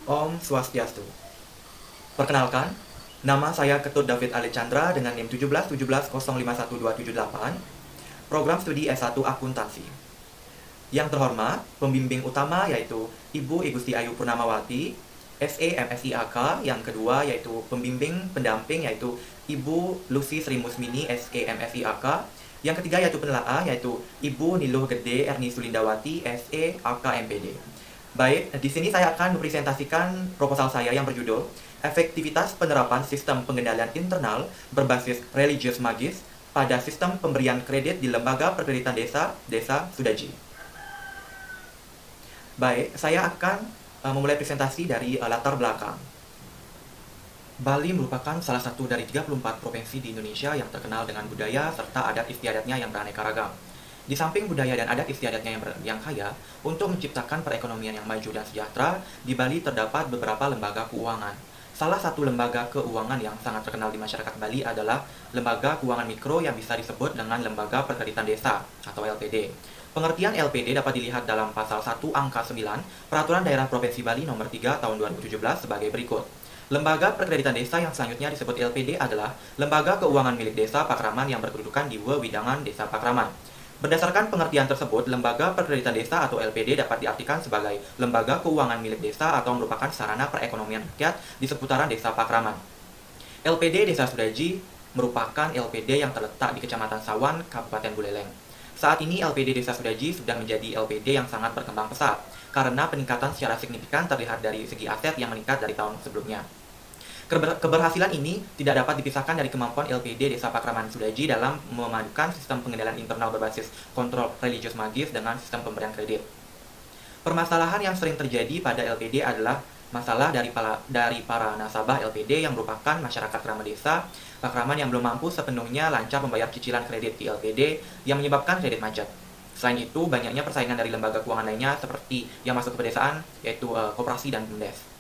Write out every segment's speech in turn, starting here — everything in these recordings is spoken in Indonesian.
Om Swastiastu. Perkenalkan, nama saya Ketut David Alexandra dengan NIM 171705128, program studi S1 Akuntansi. Yang terhormat, pembimbing utama yaitu Ibu Igusti Ayu Purnamawati, SE MSIAK. Yang kedua yaitu pembimbing pendamping yaitu Ibu Lucy Sri Musmini, SE MSIAK. Yang ketiga yaitu penelaah yaitu Ibu Niluh Gede Erni Sulindawati, SE AK MPD. Baik, di sini saya akan mempresentasikan proposal saya yang berjudul Efektivitas Penerapan Sistem Pengendalian Internal Berbasis Religius Magis pada Sistem Pemberian Kredit di Lembaga Perkreditan Desa Sudaji. Baik, saya akan memulai presentasi dari latar belakang. Bali merupakan salah satu dari 34 provinsi di Indonesia yang terkenal dengan budaya serta adat istiadatnya yang beraneka ragam. Di samping budaya dan adat istiadatnya yang kaya, untuk menciptakan perekonomian yang maju dan sejahtera, di Bali terdapat beberapa lembaga keuangan. Salah satu lembaga keuangan yang sangat terkenal di masyarakat Bali adalah Lembaga Keuangan Mikro yang bisa disebut dengan Lembaga Perkreditan Desa atau LPD. Pengertian LPD dapat dilihat dalam pasal 1 angka 9 Peraturan Daerah Provinsi Bali nomor 3 tahun 2017 sebagai berikut. Lembaga Perkreditan Desa yang selanjutnya disebut LPD adalah Lembaga Keuangan Milik Desa Pakraman yang berkedudukan di Wewidangan Desa Pakraman. Berdasarkan pengertian tersebut, Lembaga Perkreditan Desa atau LPD dapat diartikan sebagai lembaga keuangan milik desa atau merupakan sarana perekonomian rakyat di seputaran Desa Pakraman. LPD Desa Sudaji merupakan LPD yang terletak di Kecamatan Sawan, Kabupaten Buleleng. Saat ini LPD Desa Sudaji sudah menjadi LPD yang sangat berkembang pesat karena peningkatan secara signifikan terlihat dari segi aset yang meningkat dari tahun sebelumnya. Keberhasilan ini tidak dapat dipisahkan dari kemampuan LPD Desa Pakraman Sudaji dalam memadukan sistem pengendalian internal berbasis kontrol religius magis dengan sistem pemberian kredit. Permasalahan yang sering terjadi pada LPD adalah masalah dari para nasabah LPD yang merupakan masyarakat ramah desa Pakraman yang belum mampu sepenuhnya lancar membayar cicilan kredit di LPD yang menyebabkan kredit macet. Selain itu, banyaknya persaingan dari lembaga keuangan lainnya seperti yang masuk ke pedesaan, yaitu koperasi dan BUMDes.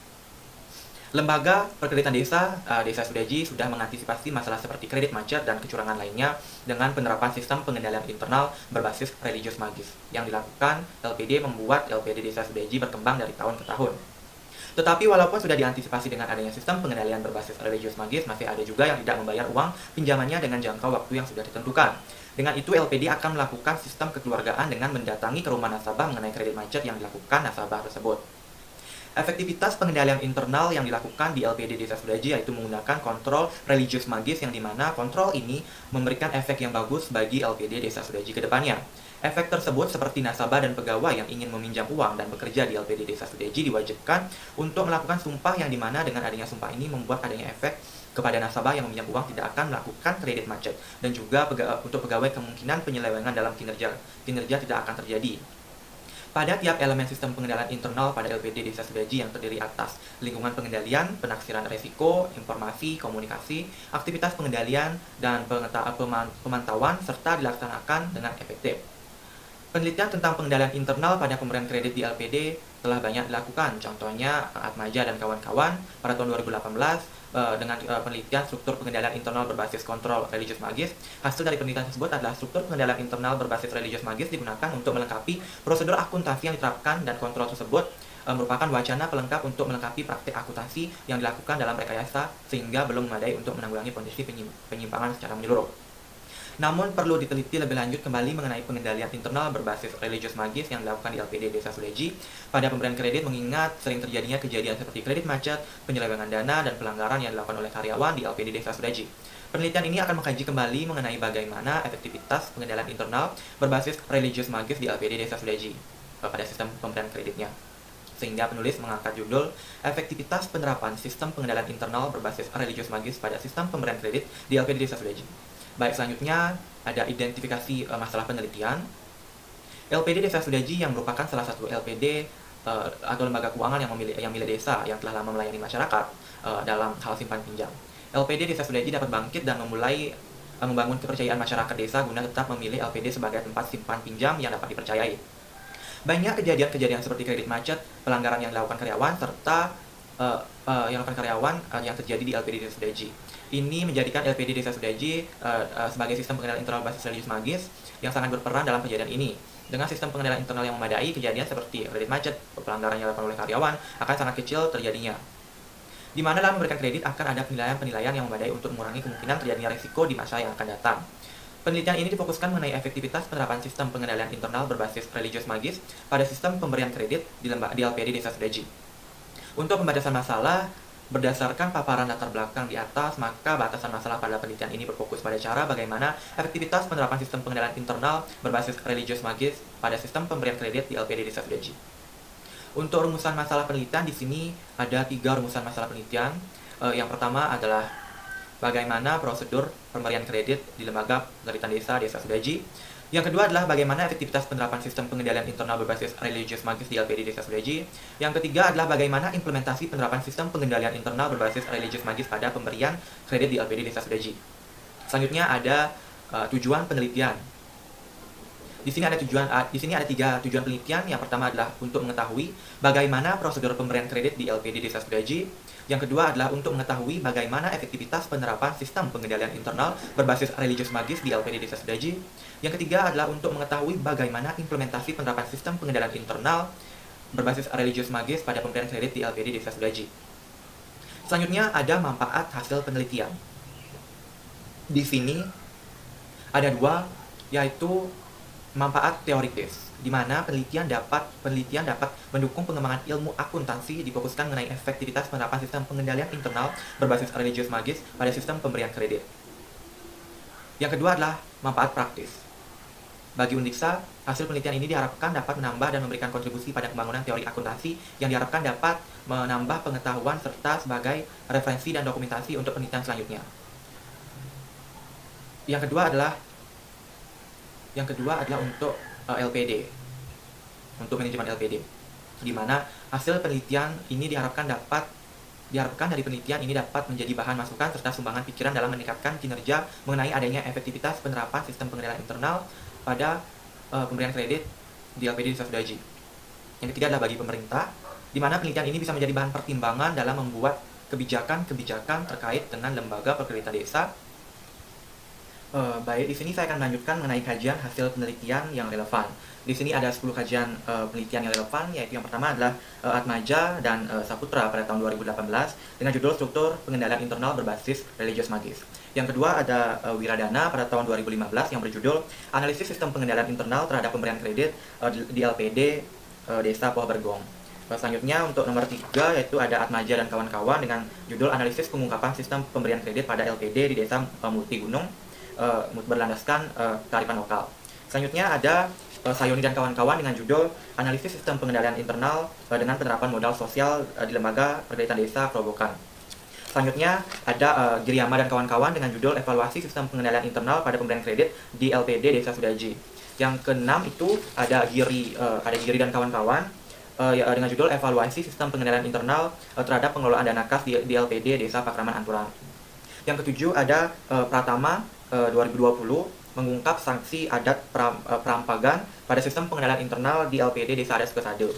Lembaga Perkreditan Desa Sudaji sudah mengantisipasi masalah seperti kredit macet dan kecurangan lainnya dengan penerapan sistem pengendalian internal berbasis religius magis. Yang dilakukan LPD membuat LPD Desa Sudaji berkembang dari tahun ke tahun. Tetapi walaupun sudah diantisipasi dengan adanya sistem pengendalian berbasis religius magis, masih ada juga yang tidak membayar uang pinjamannya dengan jangka waktu yang sudah ditentukan. Dengan itu, LPD akan melakukan sistem kekeluargaan dengan mendatangi ke rumah nasabah mengenai kredit macet yang dilakukan nasabah tersebut. Efektivitas pengendalian internal yang dilakukan di LPD Desa Sudaji yaitu menggunakan kontrol religius magis yang dimana kontrol ini memberikan efek yang bagus bagi LPD Desa Sudaji ke depannya. Efek tersebut seperti nasabah dan pegawai yang ingin meminjam uang dan bekerja di LPD Desa Sudaji diwajibkan untuk melakukan sumpah yang dimana dengan adanya sumpah ini membuat adanya efek kepada nasabah yang meminjam uang tidak akan melakukan kredit macet dan juga untuk pegawai kemungkinan penyelewengan dalam kinerja tidak akan terjadi. Pada tiap elemen sistem pengendalian internal pada LPD Desa Sudaji yang terdiri atas lingkungan pengendalian, penaksiran resiko, informasi, komunikasi, aktivitas pengendalian, dan pemantauan serta dilaksanakan dengan efektif. Penelitian tentang pengendalian internal pada pemberian kredit di LPD telah banyak dilakukan, contohnya Atmaja dan kawan-kawan pada tahun 2018 dengan penelitian struktur pengendalian internal berbasis kontrol religius magis. Hasil dari penelitian tersebut adalah struktur pengendalian internal berbasis religius magis digunakan untuk melengkapi prosedur akuntansi yang diterapkan dan kontrol tersebut merupakan wacana pelengkap untuk melengkapi praktik akuntansi yang dilakukan dalam rekayasa sehingga belum memadai untuk menanggulangi kondisi penyimpangan secara menyeluruh. Namun perlu diteliti lebih lanjut kembali mengenai pengendalian internal berbasis religius magis yang dilakukan di LPD Desa Sudaji pada pemberian kredit mengingat sering terjadinya kejadian seperti kredit macet, penyelewengan dana, dan pelanggaran yang dilakukan oleh karyawan di LPD Desa Sudaji. Penelitian ini akan mengkaji kembali mengenai bagaimana efektivitas pengendalian internal berbasis religius magis di LPD Desa Sudaji pada sistem pemberian kreditnya. Sehingga penulis mengangkat judul Efektivitas Penerapan Sistem Pengendalian Internal Berbasis Religius Magis pada Sistem Pemberian Kredit di LPD Desa Sudaji. Baik, selanjutnya ada identifikasi masalah penelitian. LPD Desa Sudaji yang merupakan salah satu LPD atau lembaga keuangan yang milik desa yang telah lama melayani masyarakat dalam hal simpan pinjam. LPD Desa Sudaji dapat bangkit dan memulai membangun kepercayaan masyarakat desa guna tetap memilih LPD sebagai tempat simpan pinjam yang dapat dipercayai. Banyak kejadian-kejadian seperti kredit macet, pelanggaran yang dilakukan karyawan, serta yang terjadi di LPD Desa Sudaji. Ini menjadikan LPD Desa Sudaji sebagai sistem pengendalian internal basis religius magis yang sangat berperan dalam kejadian ini. Dengan sistem pengendalian internal yang memadai, kejadian seperti kredit macet, pelanggaran yang dilakukan oleh karyawan akan sangat kecil terjadinya. Di mana dalam memberikan kredit akan ada penilaian-penilaian yang memadai untuk mengurangi kemungkinan terjadinya risiko di masa yang akan datang. Penelitian ini difokuskan mengenai efektivitas penerapan sistem pengendalian internal berbasis religius magis pada sistem pemberian kredit di LPD Desa Sudaji. Untuk pembatasan masalah, berdasarkan paparan latar belakang di atas, maka batasan masalah pada penelitian ini berfokus pada cara bagaimana efektivitas penerapan sistem pengendalian internal berbasis religius magis pada sistem pemberian kredit di LPD Desa Sudaji. Untuk rumusan masalah penelitian, di sini ada 3 rumusan masalah penelitian. Yang pertama adalah bagaimana prosedur pemberian kredit di lembaga penelitian Desa Sudaji. Yang kedua adalah bagaimana efektivitas penerapan sistem pengendalian internal berbasis religius magis di LPD Desa Sudaji. Yang ketiga adalah bagaimana implementasi penerapan sistem pengendalian internal berbasis religius magis pada pemberian kredit di LPD Desa Sudaji. Selanjutnya ada tujuan penelitian. Di sini ada 3 tujuan penelitian. Yang pertama adalah untuk mengetahui bagaimana prosedur pemberian kredit di LPD Desa Sudaji. Yang kedua adalah untuk mengetahui bagaimana efektivitas penerapan sistem pengendalian internal berbasis religius magis di LPD Desa Sudaji. Yang ketiga adalah untuk mengetahui bagaimana implementasi penerapan sistem pengendalian internal berbasis religius magis pada pemberian kredit di LPD Desa Sudaji. Selanjutnya ada manfaat hasil penelitian. Di sini ada 2, yaitu manfaat teoritis, di mana penelitian dapat mendukung pengembangan ilmu akuntansi, difokuskan mengenai efektivitas penerapan sistem pengendalian internal berbasis religius magis pada sistem pemberian kredit. Yang kedua adalah manfaat praktis. Bagi Undiksa, hasil penelitian ini diharapkan dapat menambah dan memberikan kontribusi pada pembangunan teori akuntansi yang diharapkan dapat menambah pengetahuan serta sebagai referensi dan dokumentasi untuk penelitian selanjutnya. Yang kedua adalah untuk LPD, untuk manajemen LPD, di mana hasil penelitian ini diharapkan dari penelitian ini dapat menjadi bahan masukan serta sumbangan pikiran dalam meningkatkan kinerja mengenai adanya efektivitas penerapan sistem pengendalian internal pada pemberian kredit di LPD Desa Sudaji. Yang ketiga adalah bagi pemerintah, di mana penelitian ini bisa menjadi bahan pertimbangan dalam membuat kebijakan-kebijakan terkait dengan lembaga perkreditan desa. Baik, di sini saya akan melanjutkan mengenai kajian hasil penelitian yang relevan. Di sini ada 10 kajian penelitian yang relevan, yaitu yang pertama adalah Atmaja dan Saputra pada tahun 2018 dengan judul Struktur Pengendalian Internal Berbasis Religius Magis. Yang kedua ada Wiradana pada tahun 2015 yang berjudul Analisis Sistem Pengendalian Internal Terhadap Pemberian Kredit di LPD Desa Pohon Bergong. Selanjutnya untuk nomor 3 yaitu ada Atmaja dan kawan-kawan dengan judul Analisis Pengungkapan Sistem Pemberian Kredit pada LPD di Desa Multi Gunung berlandaskan kearifan lokal. Selanjutnya ada Sayoni dan kawan-kawan dengan judul Analisis Sistem Pengendalian Internal dengan Penerapan Modal Sosial di Lembaga Perkreditan Desa Kerobokan. Selanjutnya ada Giriyama dan kawan-kawan dengan judul Evaluasi Sistem Pengendalian Internal pada Pemberian Kredit di LPD Desa Sudaji. Yang keenam itu ada Giri dan kawan-kawan dengan judul Evaluasi Sistem Pengendalian Internal terhadap Pengelolaan Dana Kas di LPD Desa Pakraman Anturan. Yang ketujuh ada Pratama 2020 mengungkap sanksi adat perampagan pada sistem pengendalian internal di LPD Desa Adat Sukesade.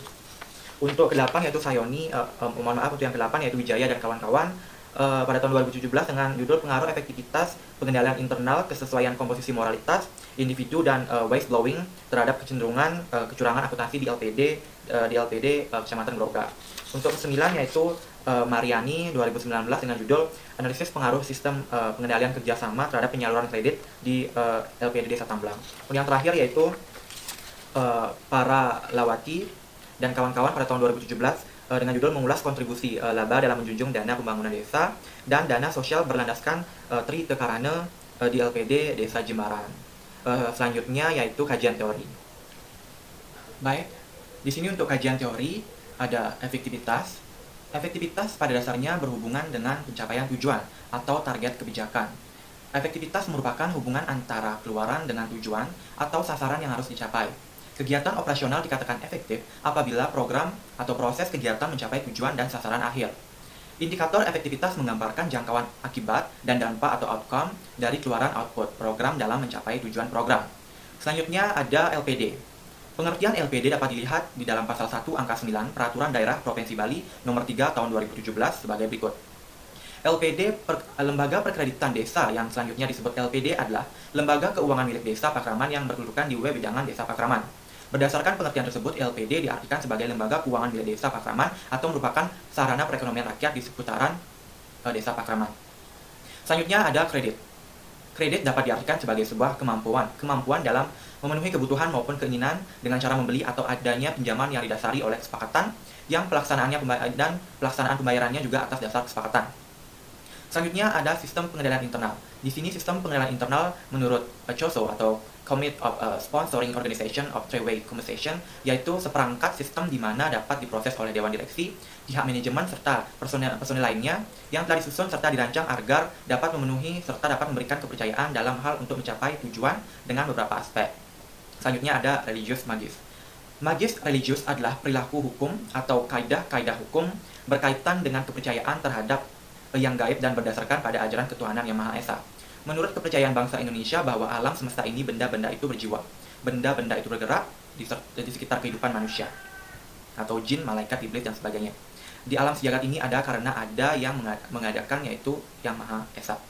Untuk ke-8 yaitu Sayoni, untuk yang ke-8 yaitu Wijaya dan kawan-kawan pada tahun 2017 dengan judul Pengaruh Efektivitas Pengendalian Internal Kesesuaian Komposisi Moralitas Individu dan Whistleblowing terhadap kecenderungan kecurangan akuntansi di LPD Kecamatan Groga. Untuk ke-9 yaitu Mariani 2019 dengan judul Analisis Pengaruh Sistem Pengendalian Kerjasama terhadap Penyaluran Kredit di LPD Desa Tamblang. Kemudian yang terakhir yaitu Para Lawati dan kawan-kawan pada tahun 2017 dengan judul Mengulas Kontribusi Laba dalam Menjunjung Dana Pembangunan Desa dan Dana Sosial Berlandaskan Tri Tekarane di LPD Desa Jembaran. Selanjutnya yaitu kajian teori. Baik, di sini untuk kajian teori ada efektivitas. Efektivitas pada dasarnya berhubungan dengan pencapaian tujuan atau target kebijakan. Efektivitas merupakan hubungan antara keluaran dengan tujuan atau sasaran yang harus dicapai. Kegiatan operasional dikatakan efektif apabila program atau proses kegiatan mencapai tujuan dan sasaran akhir. Indikator efektivitas menggambarkan jangkauan akibat dan dampak atau outcome dari keluaran output program dalam mencapai tujuan program. Selanjutnya ada LPD. Pengertian LPD dapat dilihat di dalam pasal 1 angka 9 Peraturan Daerah Provinsi Bali nomor 3 tahun 2017 sebagai berikut. LPD Lembaga Perkreditan Desa yang selanjutnya disebut LPD adalah lembaga keuangan milik Desa Pakraman yang berkedudukan di Wewidangan Desa Pakraman. Berdasarkan pengertian tersebut, LPD diartikan sebagai lembaga keuangan milik desa Pakraman atau merupakan sarana perekonomian rakyat di seputaran desa Pakraman. Selanjutnya ada kredit. Kredit dapat diartikan sebagai sebuah kemampuan dalam memenuhi kebutuhan maupun keinginan dengan cara membeli atau adanya pinjaman yang didasari oleh kesepakatan yang pelaksanaan pembayarannya juga atas dasar kesepakatan. Selanjutnya ada sistem pengendalian internal. Di sini sistem pengendalian internal menurut COSO atau Committee of Sponsoring Organization of Three-Way Compensation, yaitu seperangkat sistem di mana dapat diproses oleh Dewan Direksi, pihak manajemen, serta personel lainnya yang telah disusun serta dirancang agar dapat memenuhi serta dapat memberikan kepercayaan dalam hal untuk mencapai tujuan dengan beberapa aspek. Selanjutnya ada religious magis. Magis religius adalah perilaku hukum atau kaidah-kaidah hukum berkaitan dengan kepercayaan terhadap yang gaib dan berdasarkan pada ajaran ketuhanan yang Maha Esa. Menurut kepercayaan bangsa Indonesia bahwa alam semesta ini benda-benda itu berjiwa, benda-benda itu bergerak di sekitar kehidupan manusia, atau jin, malaikat, iblis, dan sebagainya. Di alam sejagat ini ada karena ada yang mengadakan, yaitu yang Maha Esa.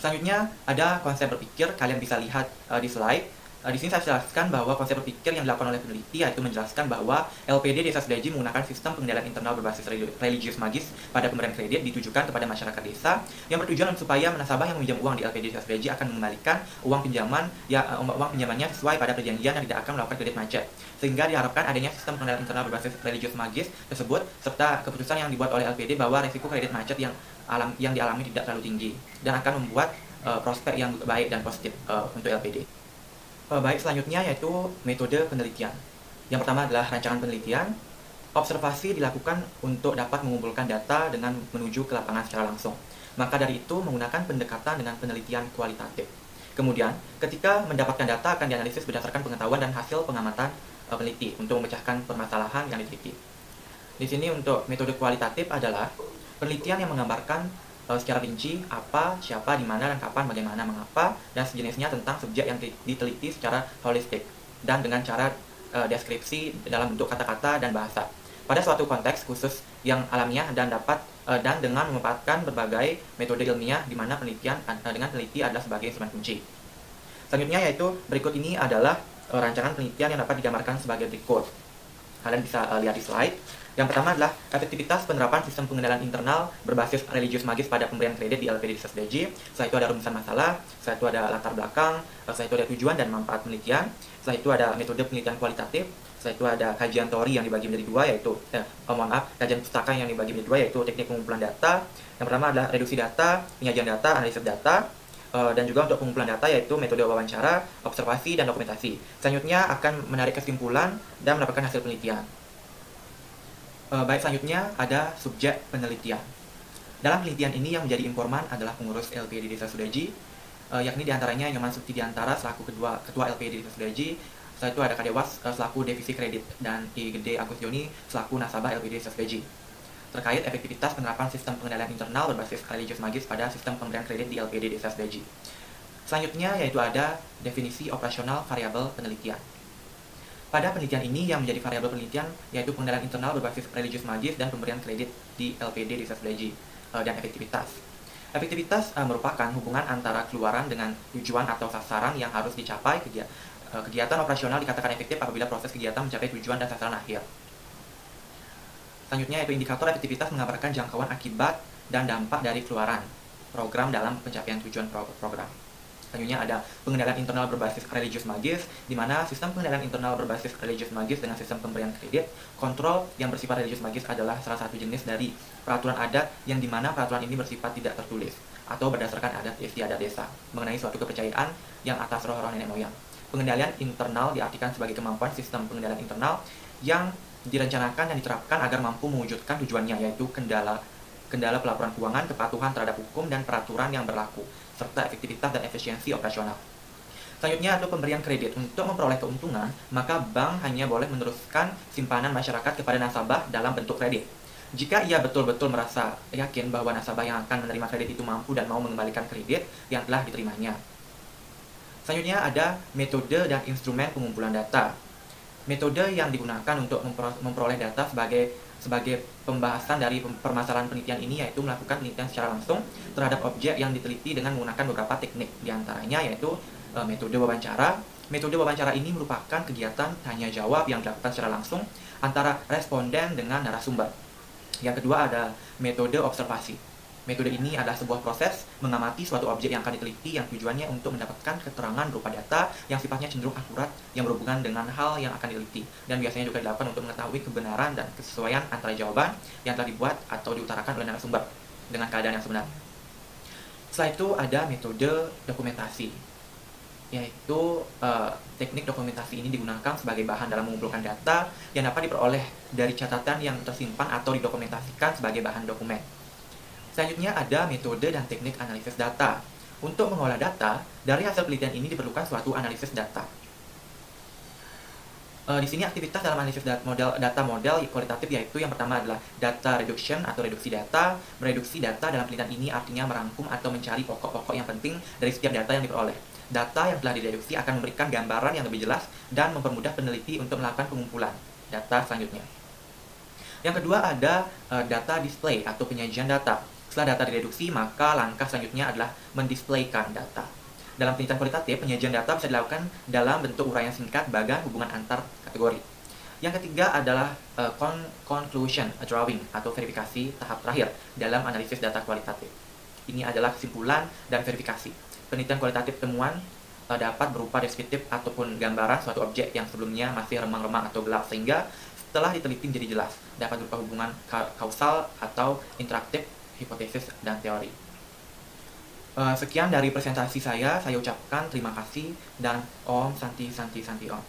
Selanjutnya ada konsep berpikir, kalian bisa lihat di slide. Di sini saya jelaskan bahwa konsep berpikir yang dilakukan oleh peneliti yaitu menjelaskan bahwa LPD Desa Sudaji menggunakan sistem pengendalian internal berbasis religius magis pada pemberian kredit ditujukan kepada masyarakat desa yang bertujuan supaya nasabah yang meminjam uang di LPD Desa Sudaji akan mengembalikan uang pinjamannya sesuai pada perjanjian yang tidak akan melakukan kredit macet, sehingga diharapkan adanya sistem pengendalian internal berbasis religius magis tersebut serta keputusan yang dibuat oleh LPD bahwa risiko kredit macet yang dialami tidak terlalu tinggi dan akan membuat prospek yang baik dan positif untuk LPD. Baik, selanjutnya yaitu metode penelitian. Yang pertama adalah rancangan penelitian. Observasi dilakukan untuk dapat mengumpulkan data dengan menuju ke lapangan secara langsung. Maka dari itu menggunakan pendekatan dengan penelitian kualitatif. Kemudian, ketika mendapatkan data akan dianalisis berdasarkan pengetahuan dan hasil pengamatan peneliti untuk memecahkan permasalahan yang diteliti. Di sini untuk metode kualitatif adalah penelitian yang menggambarkan secara rinci apa, siapa, di mana, dan kapan, bagaimana, mengapa, dan sejenisnya tentang subjek yang diteliti secara holistik dan dengan cara deskripsi dalam bentuk kata-kata dan bahasa pada suatu konteks khusus yang alamiah dan dengan memanfaatkan berbagai metode ilmiah di mana penelitian dengan peneliti adalah sebagai instrumen kunci. Selanjutnya yaitu berikut ini adalah rancangan penelitian yang dapat digambarkan sebagai berikut. Kalian bisa lihat di slide. Yang pertama adalah efektivitas penerapan sistem pengendalian internal berbasis religius magis pada pemberian kredit di LPD Desa Sudaji. Setelah itu ada rumusan masalah, setelah itu ada latar belakang, setelah itu ada tujuan dan manfaat penelitian, setelah itu ada metode penelitian kualitatif, setelah itu ada kajian teori yang dibagi menjadi dua yaitu kajian pustaka yang dibagi menjadi dua yaitu teknik pengumpulan data. Yang pertama adalah reduksi data, penyajian data, analisis data, dan juga untuk pengumpulan data yaitu metode wawancara, observasi, dan dokumentasi. Selanjutnya akan menarik kesimpulan dan mendapatkan hasil penelitian. Baik, selanjutnya ada subjek penelitian. Dalam penelitian ini yang menjadi informan adalah pengurus LPD Desa Sudaji, yakni diantaranya Nyoman Suktidiantara selaku ketua LPD Desa Sudaji. Setelah itu ada Kadewas selaku divisi kredit dan I Gede Agus Joni selaku nasabah LPD Desa Sudaji. Terkait efektivitas penerapan sistem pengendalian internal berbasis religius magis pada sistem pemberian kredit di LPD Desa Sudaji. Selanjutnya yaitu ada definisi operasional variabel penelitian. Pada penelitian ini yang menjadi variabel penelitian yaitu pengendalian internal berbasis religius magis dan pemberian kredit di LPD Desa Sudaji dan efektivitas. Efektivitas merupakan hubungan antara keluaran dengan tujuan atau sasaran yang harus dicapai. Kegiatan operasional dikatakan efektif apabila proses kegiatan mencapai tujuan dan sasaran akhir. Selanjutnya yaitu indikator efektivitas menggambarkan jangkauan akibat dan dampak dari keluaran program dalam pencapaian tujuan program. Selanjutnya ada pengendalian internal berbasis religius magis, di mana sistem pengendalian internal berbasis religius magis dengan sistem pemberian kredit, kontrol yang bersifat religius magis adalah salah satu jenis dari peraturan adat yang dimana peraturan ini bersifat tidak tertulis atau berdasarkan adat istiadat desa mengenai suatu kepercayaan yang atas roh-roh nenek moyang. Pengendalian internal diartikan sebagai kemampuan sistem pengendalian internal yang direncanakan dan diterapkan agar mampu mewujudkan tujuannya, yaitu kendala pelaporan keuangan, kepatuhan terhadap hukum dan peraturan yang berlaku, serta efektivitas dan efisiensi operasional. Selanjutnya adalah pemberian kredit. Untuk memperoleh keuntungan, maka bank hanya boleh meneruskan simpanan masyarakat kepada nasabah dalam bentuk kredit. Jika ia betul-betul merasa yakin bahwa nasabah yang akan menerima kredit itu mampu dan mau mengembalikan kredit yang telah diterimanya. Selanjutnya ada metode dan instrumen pengumpulan data. Metode yang digunakan untuk memperoleh data sebagai pembahasan dari permasalahan penelitian ini yaitu melakukan penelitian secara langsung terhadap objek yang diteliti dengan menggunakan beberapa teknik, diantaranya yaitu metode wawancara, Metode wawancara ini merupakan kegiatan tanya jawab yang dilakukan secara langsung antara responden dengan narasumber. Yang kedua ada metode observasi. Metode ini adalah sebuah proses mengamati suatu objek yang akan diteliti yang tujuannya untuk mendapatkan keterangan berupa data yang sifatnya cenderung akurat yang berhubungan dengan hal yang akan diteliti, dan biasanya juga dilakukan untuk mengetahui kebenaran dan kesesuaian antara jawaban yang telah dibuat atau diutarakan oleh narasumber dengan keadaan yang sebenarnya. Setelah itu ada metode dokumentasi, yaitu teknik dokumentasi ini digunakan sebagai bahan dalam mengumpulkan data yang dapat diperoleh dari catatan yang tersimpan atau didokumentasikan sebagai bahan dokumen. Selanjutnya ada metode dan teknik analisis data. Untuk mengolah data, dari hasil penelitian ini diperlukan suatu analisis data. Di sini aktivitas dalam analisis data model kualitatif yaitu yang pertama adalah data reduction atau reduksi data. Mereduksi data dalam penelitian ini artinya merangkum atau mencari pokok-pokok yang penting dari setiap data yang diperoleh. Data yang telah direduksi akan memberikan gambaran yang lebih jelas dan mempermudah peneliti untuk melakukan pengumpulan data selanjutnya. Yang kedua ada data display atau penyajian data. Setelah data direduksi, maka langkah selanjutnya adalah mendisplaykan data. Dalam penelitian kualitatif, penyajian data bisa dilakukan dalam bentuk uraian singkat bagan hubungan antar kategori. Yang ketiga adalah conclusion drawing atau verifikasi tahap terakhir dalam analisis data kualitatif. Ini adalah kesimpulan dan verifikasi. Penelitian kualitatif temuan dapat berupa deskriptif ataupun gambaran suatu objek yang sebelumnya masih remang-remang atau gelap, sehingga setelah diteliti menjadi jelas, dapat berupa hubungan kausal atau interaktif, hipotesis, dan teori. Sekian dari presentasi saya ucapkan terima kasih dan Om Santi Santi Santi Om.